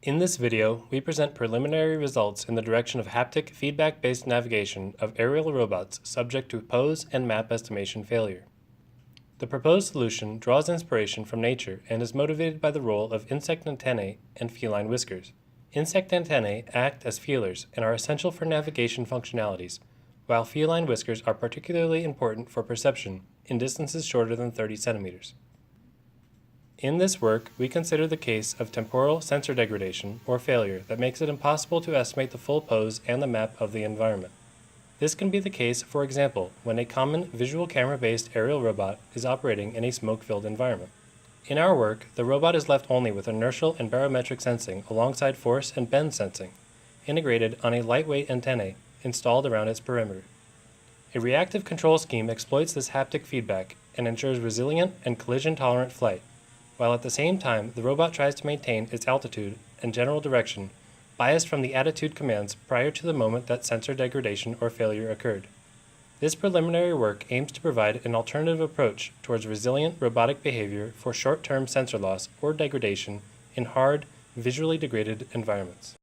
In this video, we present preliminary results in the direction of haptic feedback-based navigation of aerial robots subject to pose and map estimation failure. The proposed solution draws inspiration from nature and is motivated by the role of insect antennae and feline whiskers. Insect antennae act as feelers and are essential for navigation functionalities, while feline whiskers are particularly important for perception in distances shorter than 30 centimeters. In this work, we consider the case of temporal sensor degradation or failure that makes it impossible to estimate the full pose and the map of the environment. This can be the case, for example, when a common visual camera-based aerial robot is operating in a smoke-filled environment. In our work, the robot is left only with inertial and barometric sensing alongside force and bend sensing, integrated on a lightweight antennae installed around its perimeter. A reactive control scheme exploits this haptic feedback and ensures resilient and collision-tolerant flight, while at the same time the robot tries to maintain its altitude and general direction biased from the attitude commands prior to the moment that sensor degradation or failure occurred. This preliminary work aims to provide an alternative approach towards resilient robotic behavior for short-term sensor loss or degradation in hard, visually degraded environments.